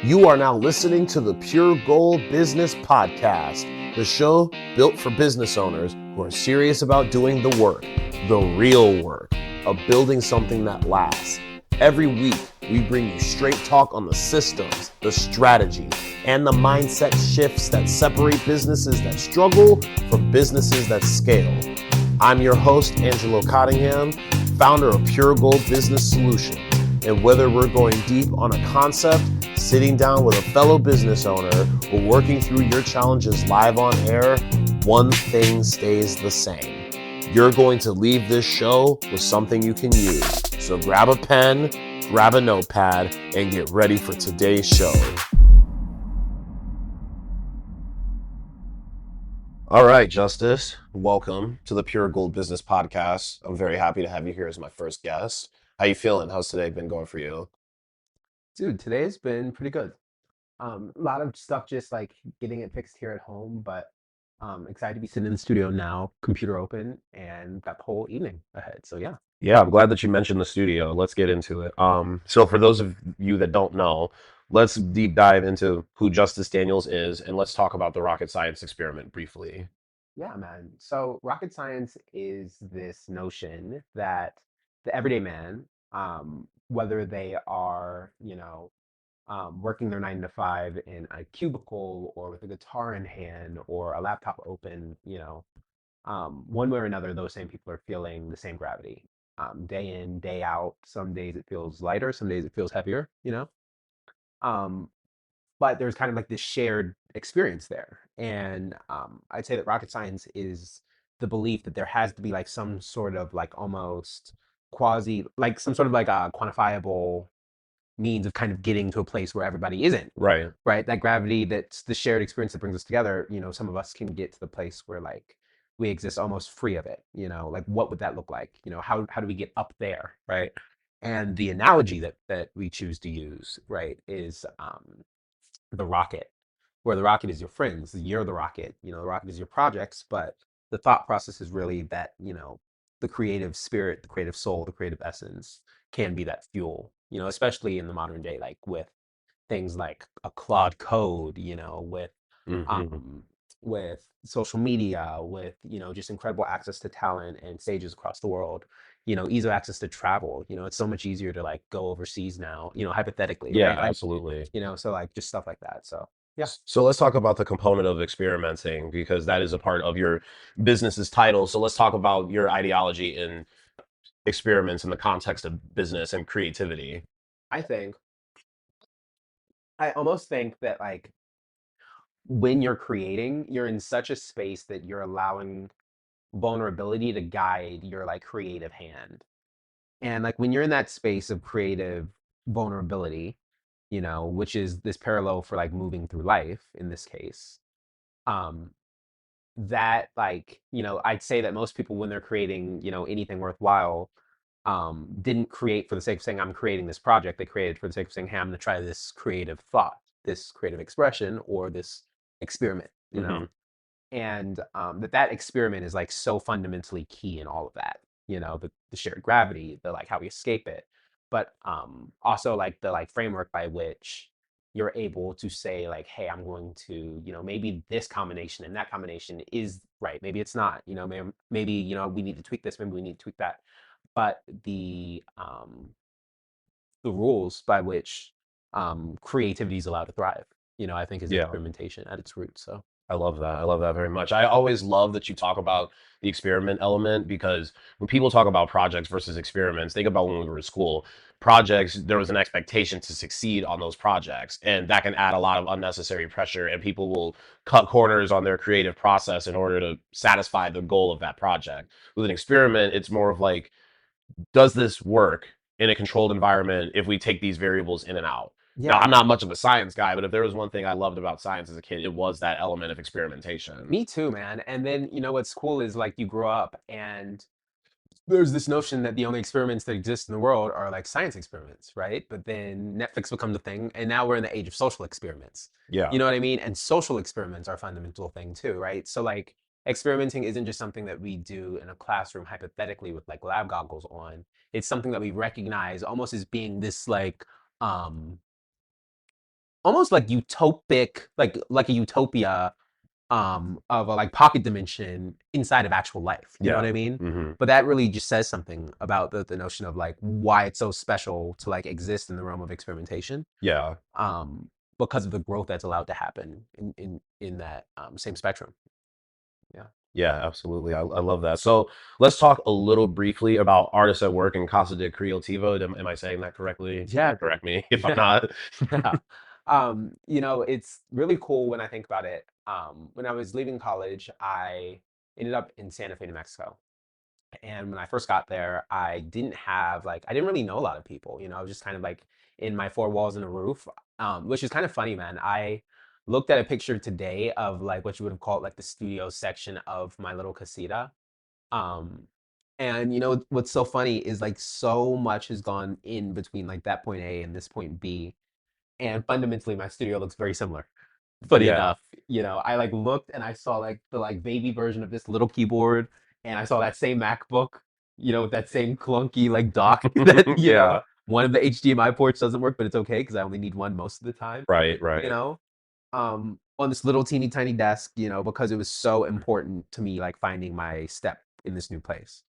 You are now listening to the Pure Gold Business Podcast, the show built for business owners who are serious about doing the work, the real work, of building something that lasts. Every week, we bring you straight talk on the systems, the strategy, and the mindset shifts that separate businesses that struggle from businesses that scale. I'm your host, Angelo, founder of Pure Gold Business Solutions. And whether we're going deep on a concept, sitting down with a fellow business owner, or working through your challenges live on air, one thing stays the same. You're going to leave this show with something you can use. So grab a pen, grab a notepad, and get ready for today's show. All right, Justis, welcome to the Pure Gold Business Podcast. I'm very happy to have you here as my first guest. How you feeling? How's today been going for you? Dude, today's been pretty good. A lot of stuff just like getting it fixed here at home, but excited to be sitting in the studio now, computer open, and got the whole evening ahead. So yeah. Yeah, I'm glad that you mentioned the studio. Let's get into it. So for those of you that don't know, let's deep dive into who Justis Daniels is, and let's talk about the rocket science experiment briefly. Yeah, man. So rocket science is this notion that the everyday man, whether they are, working their 9 to 5 in a cubicle or with a guitar in hand or a laptop open, one way or another, those same people are feeling the same gravity, day in, day out. Some days it feels lighter, some days it feels heavier. Um, but there's kind of like this shared experience there. And I'd say that rocket science is the belief that there has to be like some sort of like almost quasi, like some sort of like a quantifiable means of kind of getting to a place where everybody isn't, Right. right? That gravity, that's the shared experience that brings us together. Some of us can get to the place where like we exist almost free of it. Like what would that look like? How do we get up there, right? And the analogy that we choose to use, right, is the rocket, where the rocket is your friends, you're the rocket, the rocket is your projects, but the thought process is really that, the creative spirit, the creative soul, the creative essence can be that fuel, especially in the modern day, like with things like a Claude Code, Hmm. um, with social media, with, just incredible access to talent and stages across the world, ease of access to travel. It's so much easier to like go overseas now, hypothetically, Yeah, right? Like, absolutely. so like just stuff like that. So yeah. So let's talk about the component of experimenting because that is a part of your business's title. So let's talk about your ideology in experiments in the context of business and creativity. I think I almost think that like when you're creating, you're in such a space that you're allowing vulnerability to guide your like creative hand. And like when you're in that space of creative vulnerability, which is this parallel for like moving through life in this case, um, that like, I'd say that most people when they're creating, anything worthwhile, didn't create for the sake of saying I'm creating this project. They created for the sake of saying, hey, I'm going to try this creative thought, this creative expression, or this experiment, Hmm. and that experiment is like so fundamentally key in all of that. The shared gravity, the like how we escape it, but also like the like framework by which you're able to say like, hey, I'm going to, maybe this combination and that combination is right, maybe it's not, maybe we need to tweak this, maybe we need to tweak that, but the rules by which creativity is allowed to thrive, I think is Yeah. experimentation at its root. So I love that. I love that very much. I always love that you talk about the experiment element because when people talk about projects versus experiments, think about when we were in school. Projects, there was an expectation to succeed on those projects, and that can add a lot of unnecessary pressure, and people will cut corners on their creative process in order to satisfy the goal of that project. With an experiment, it's more of like, does this work in a controlled environment if we take these variables in and out? Now, yeah. I'm not much of a science guy, but if there was one thing I loved about science as a kid, it was that element of experimentation. Me too, man. And then, what's cool is like you grow up and there's this notion that the only experiments that exist in the world are like science experiments, right? But then Netflix becomes a thing, and now we're in the age of social experiments. Yeah. You know what I mean? And social experiments are a fundamental thing too, right? So like experimenting isn't just something that we do in a classroom hypothetically with like lab goggles on. It's something that we recognize almost as being this like um almost like utopic, like a utopia of a like pocket dimension inside of actual life. You know what Yeah. I mean? Hmm. But that really just says something about the notion of like why it's so special to like exist in the realm of experimentation. Yeah. Um, because of the growth that's allowed to happen in that same spectrum. Yeah. Yeah, absolutely. I love that. So let's talk a little briefly about artists at work and Casa de Creativo. Am I saying that correctly? Yeah. Correct me if I'm Yeah. not. Yeah. It's really cool when I think about it. When I was leaving college, I ended up in Santa Fe, New Mexico. And when I first got there, I didn't really know a lot of people. I was just kind of like in my four walls and a roof, which is kind of funny, man. I looked at a picture today of like what you would have called like the studio section of my little casita. Um, and what's so funny is like so much has gone in between like that point A and this point B. And fundamentally, my studio looks very similar. Funny Yeah. enough, I like looked and I saw like the like baby version of this little keyboard, and I saw that same MacBook, with that same clunky like dock that, Yeah. one of the HDMI ports doesn't work, but it's okay because I only need one most of the time, Right, you right. know, on this little teeny tiny desk, because it was so important to me, like finding my step in this new place.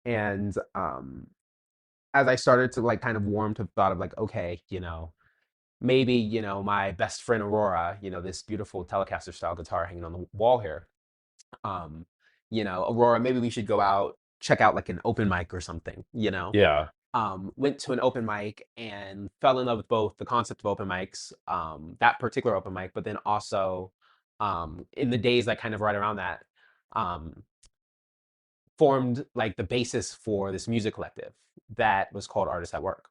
And as I started to like kind of warm to the thought of like, okay, maybe, my best friend Aurora, this beautiful Telecaster style guitar hanging on the wall here. Um, Aurora, maybe we should go out, check out like an open mic or something, Yeah. Went to an open mic and fell in love with both the concept of open mics, that particular open mic, but then also in the days that kind of right around that, um, formed like the basis for this music collective that was called Artists at Work.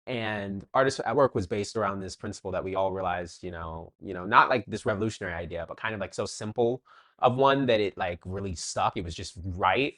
And Artists at Work was based around this principle that we all realized, not like this revolutionary idea, but kind of like so simple of one that it like really stuck. It was just right,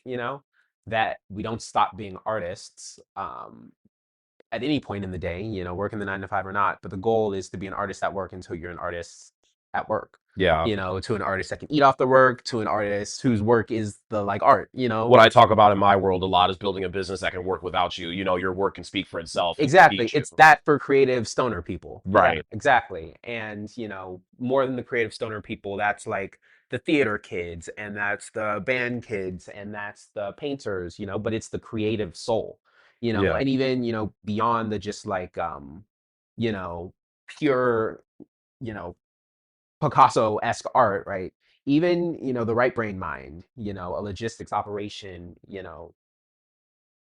that we don't stop being artists at any point in the day, working the 9 to 5 or not. But the goal is to be an artist at work until you're an artist at work. Yeah. To an artist that can eat off the work, to an artist whose work is the like art. What I talk about in my world a lot is building a business that can work without you. Your work can speak for itself and Exactly. teach you. It's that for creative stoner people. Yeah, Right. exactly. And, more than the creative stoner people, that's like the theater kids and that's the band kids and that's the painters, but it's the creative soul, Yeah. and even, beyond the just like you know, pure, you know, Picasso-esque art, right? Even, the right brain mind, a logistics operation,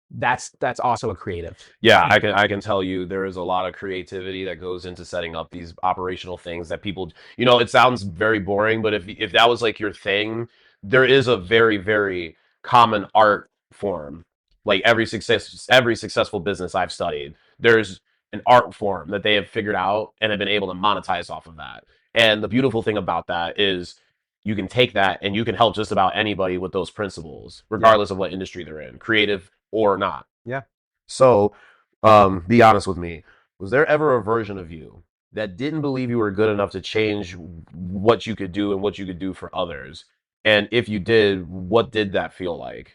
that's also a creative. Yeah, I can tell you there is a lot of creativity that goes into setting up these operational things that people, it sounds very boring, but if that was like your thing, there is a very, very common art form. Like every successful business I've studied, there's an art form that they have figured out and have been able to monetize off of that. And the beautiful thing about that is you can take that and you can help just about anybody with those principles, Yeah. regardless of what industry they're in, creative or not. Yeah. So, be honest with me. Was there ever a version of you that didn't believe you were good enough to change what you could do and what you could do for others? And if you did, what did that feel like?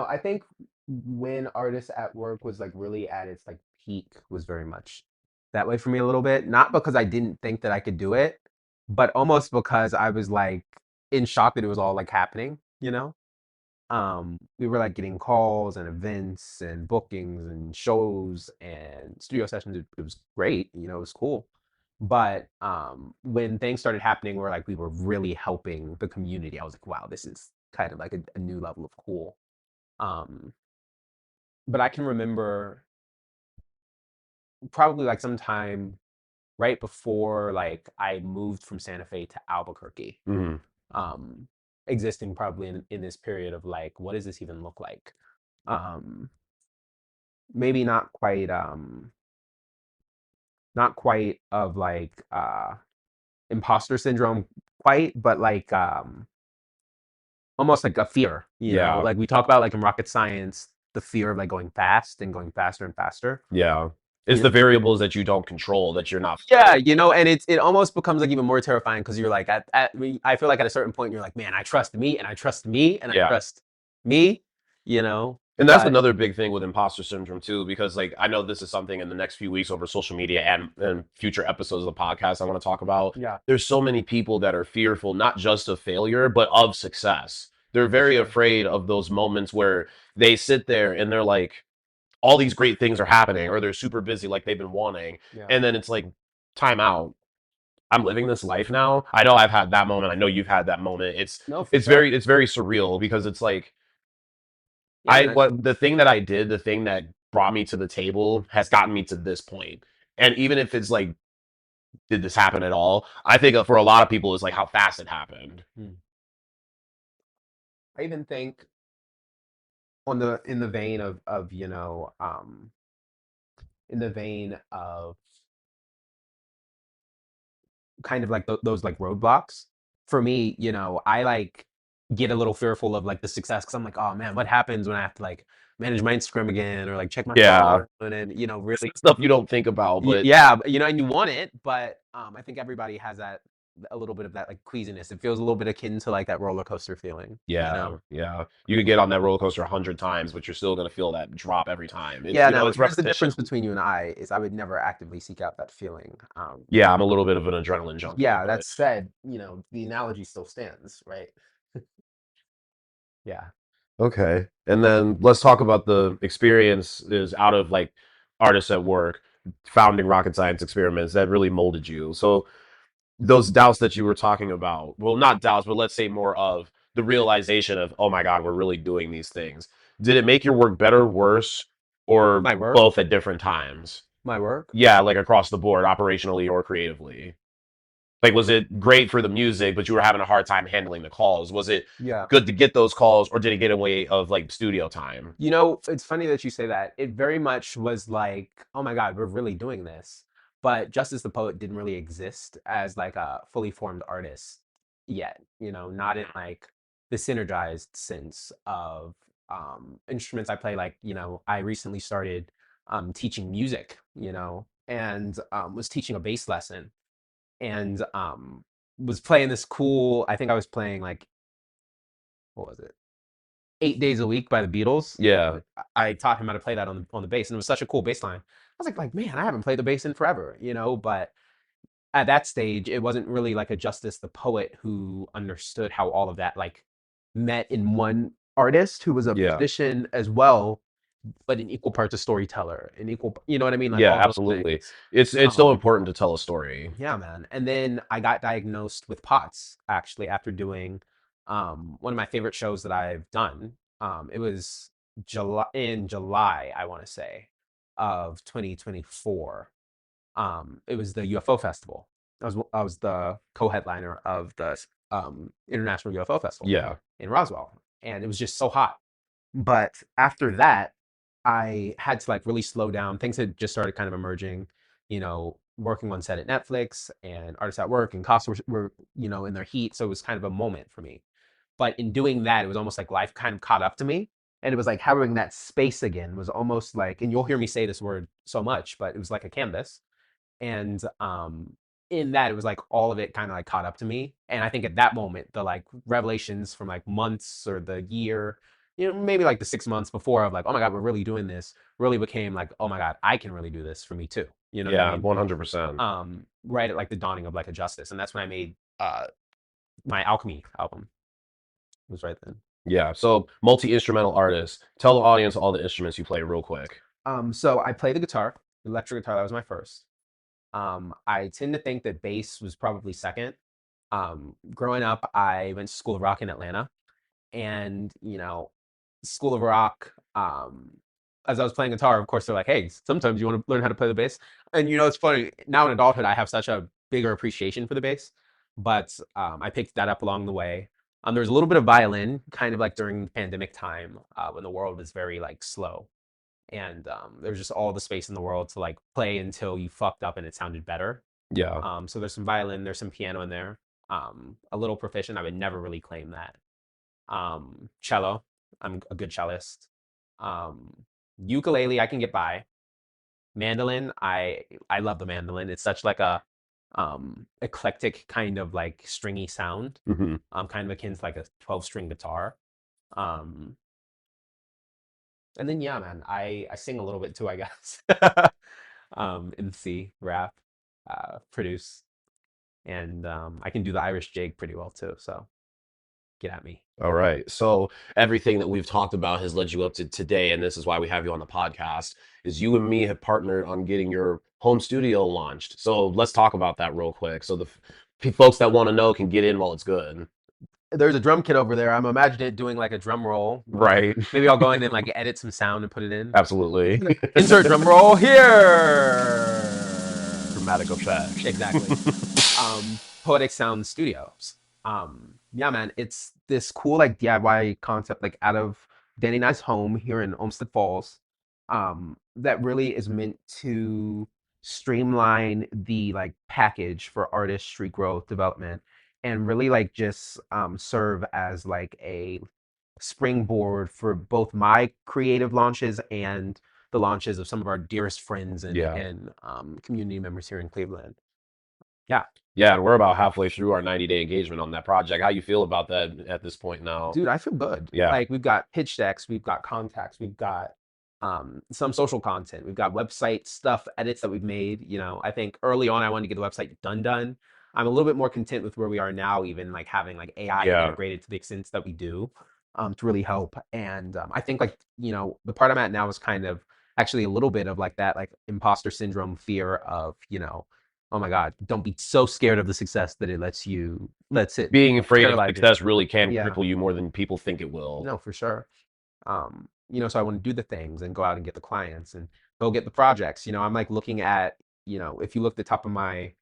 I think when Artists at Work was like really at its like peak was very much that way for me a little bit. Not because I didn't think that I could do it, but almost because I was like in shock that it was all like happening. We were like getting calls and events and bookings and shows and studio sessions. It was great, it was cool. But when things started happening where like we were really helping the community, I was like, wow, this is kind of like a new level of cool. Um, but I can remember probably like sometime right before like I moved from Santa Fe to Albuquerque, Hmm. um, existing probably in this period of like, what does this even look like? Um, maybe not quite of like imposter syndrome quite, but like almost like a fear, Yeah, like we talk about like in rocket science, the fear of like going fast and going faster and faster. yeah. It's You the variables that you don't control that you're not Yeah, familiar with. and it almost becomes like even more terrifying because you're like I feel like at a certain point you're like, man, I trust me and I trust me and I Yeah. trust me, you know. And that's But another big thing with imposter syndrome too, because like I know this is something in the next few weeks over social media and future episodes of the podcast I want to talk about. yeah, There's so many people that are fearful not just of failure, but of success. They're for very sure. afraid of those moments where they sit there and they're like, all these great things are happening, or they're super busy like they've been wanting. Yeah. And then it's like, time out. I'm living this life now. I know I've had that moment. I know you've had that moment. No, for sure. It's very surreal because it's like Yeah, man. the thing that I did, the thing that brought me to the table has gotten me to this point. And even if it's like, did this happen at all? I think for a lot of people, it's like how fast it happened. Hmm. I even think on the in the vein of in the vein of kind of like those like roadblocks for me, I like get a little fearful of like the success because I'm like, oh man, what happens when I have to like manage my Instagram again or like check my Yeah, phone and really. stuff you don't think about, but Yeah, and you want it, but I think everybody has that a little bit of that like queasiness. It feels a little bit akin to like that roller coaster feeling, yeah, yeah. You could get on that roller coaster 100 times, but you're still gonna feel that drop every time. Yeah, now It's here's the repetition. difference between you and I is I would never actively seek out that feeling. Yeah, I'm a little bit of an adrenaline junkie, Yeah, that but said, the analogy still stands, right? Yeah. okay. And then let's talk about the experiences out of like artists at work, founding rocket science experiments that really molded you. So those doubts that you were talking about, well, not doubts, but let's say more of the realization of, oh my God, we're really doing these things. Did it make your work better, worse, or My work? both at different times? My work? Yeah, like across the board, operationally or creatively. Like, was it great for the music, but you were having a hard time handling the calls? Was it Yeah. good to get those calls, or did it get in the way of like studio time? It's funny that you say that. It very much was like, oh my God, we're really doing this. But Justice the Poet didn't really exist as like a fully formed artist yet, not in like the synergized sense of instruments I play. Like, I recently started teaching music, and was teaching a bass lesson and was playing this cool, I think I was playing like, what was it? 8 Days a Week by the Beatles. Yeah, I taught him how to play that on the bass, and it was such a cool bass line. I was like, man, I haven't played the bass in forever, But at that stage, it wasn't really like a Justice the Poet who understood how all of that like met in one artist who was a yeah, musician as well, but an equal parts a storyteller, an equal, you know what I mean, like yeah, all those absolutely. things. It's so important to tell a story. Yeah, man. And then I got diagnosed with POTS actually after doing one of my favorite shows that I've done. It was July, I want to say, of 2024. It was the UFO Festival. I was the co-headliner of the International UFO Festival Yeah, in Roswell, and it was just so hot. But after that, I had to like really slow down. Things had just started kind of emerging, working on set at Netflix and artists at work and costs were in their heat. So it was kind of a moment for me. But in doing that, it was almost like life kind of caught up to me. And it was like having that space again was almost like, and you'll hear me say this word so much, but it was like a canvas. And in that, it was like all of it kind of like caught up to me. And I think at that moment, the like revelations from like months or the year, maybe like the 6 months before of like, oh my God, we're really doing this, really became like, oh my God, I can really do this for me too. You know what I yeah, mean? 100%. Right at like the dawning of like a Justice. And that's when I made my Alchemy album. It was right then. Yeah. So multi-instrumental artist. Tell the audience all the instruments you play real quick. So I play the guitar, electric guitar, that was my first. I tend to think that bass was probably second. Growing up, I went to School of Rock in Atlanta, and School of Rock. As I was playing guitar, of course, they're like, "Hey, sometimes you want to learn how to play the bass." And it's funny now in adulthood, I have such a bigger appreciation for the bass, but I picked that up along the way. There was a little bit of violin, kind of like during pandemic time, when the world was very like slow and there's just all the space in the world to like play until you fucked up and it sounded better. Yeah. So there's some violin, there's some piano in there. A little proficient. I would never really claim that. Cello, I'm a good cellist. Um, Ukulele, I can get by. Mandolin, I love the mandolin. It's such like a eclectic kind of like stringy sound. Hmm. Kind of akin to like a 12-string guitar. Um, And then yeah, man, I sing a little bit too, I guess. MC, rap, produce, and I can do the Irish jig pretty well too. So get at me. All right. So everything that we've talked about has led you up to today, and this is why we have you on the podcast, is you and me have partnered on getting your home studio launched. So let's talk about that real quick. So the folks that want to know can get in while it's good. There's a drum kit over there. I'm imagining it doing like a drum roll. Right. Maybe I'll go in and like edit some sound and put it in. Absolutely. Insert drum roll here. Dramatic effect. Exactly. Poetic Sound Studios. Yeah, man, it's this cool like DIY concept like out of Danny and I's home here in Olmsted Falls. That really is meant to streamline the like package for artist street growth development and really like just serve as like a springboard for both my creative launches and the launches of some of our dearest friends and Yeah. community members here in Cleveland. Yeah. Yeah, and we're about halfway through our 90-day engagement on that project. How you feel about that at this point now? Dude, I feel good. Yeah. Like we've got pitch decks, we've got contacts, we've got some social content, we've got website stuff, edits that we've made. You know, I think early on I wanted to get the website done. I'm a little bit more content with where we are now, even like having like AI Yeah. integrated to the extent that we do, to really help. And I think like, you know, the part I'm at now is kind of actually a little bit of like that like imposter syndrome fear of, you know, oh my God, don't be so scared of the success that it lets it Being afraid of paralyze you. success really can Yeah. cripple you more than people think it will. No, for sure. You know, so I want to do the things and go out and get the clients and go get the projects. You know, I'm like looking at, you know, if you look at the top of my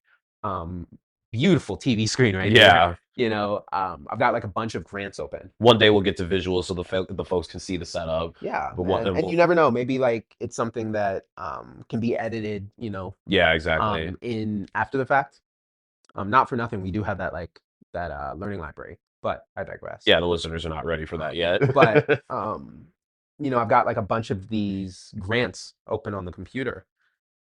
um beautiful TV screen right here, Yeah. you know, I've got like a bunch of grants open. One day we'll get to visuals so the folks can see the setup. Yeah, But man. And you never know, maybe like it's something that can be edited, you know, yeah, exactly. in after the fact. Not for nothing, we do have that like that learning library, but I digress. Yeah, the listeners are not ready for that yet. But you know, I've got like a bunch of these grants open on the computer,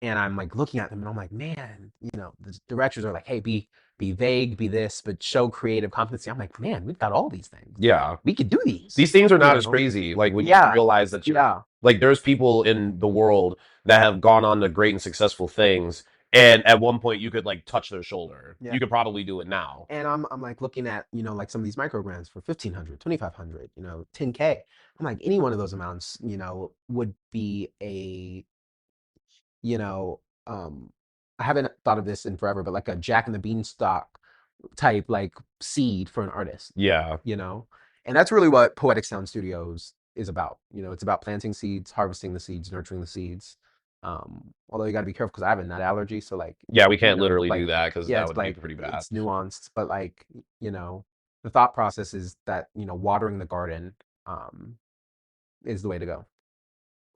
and I'm like looking at them, and I'm like, man, you know, the directors are like, hey, be vague, be this, but show creative competency. I'm like, man, we've got all these things. Yeah. We could do these. These things are not You as know? crazy. Like when Yeah. you realize that Yeah. like there's people in the world that have gone on to great and successful things, and at one point you could like touch their shoulder. Yeah. You could probably do it now. And I'm like looking at, you know, like some of these micro grants for 1,500, 2,500, you know, 10K. I'm like, any one of those amounts, you know, would be a, you know, I haven't thought of this in forever, but like a Jack and the Beanstalk type like seed for an artist, Yeah. you know? And that's really what Poetic Sound Studios is about. You know, it's about planting seeds, harvesting the seeds, nurturing the seeds. Although you got to be careful because I have a nut allergy, so like Yeah, we can't know, literally like, do that because yeah, that it's would like be pretty bad. it's nuanced, but like, you know, the thought process is that, you know, watering the garden is the way to go.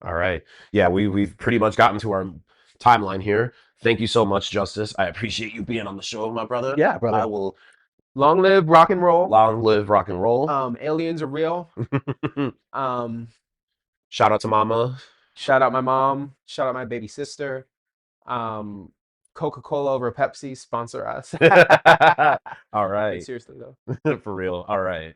All right. Yeah, we've pretty much gotten to our timeline here. Thank you so much, Justice. I appreciate you being on the show, my brother. Yeah, brother. I will Long live rock and roll. long live rock and roll. Aliens are real. Shout out to Mama. Shout out my mom. Shout out my baby sister. Coca-Cola over Pepsi sponsor us. All right. Seriously though. For real. All right.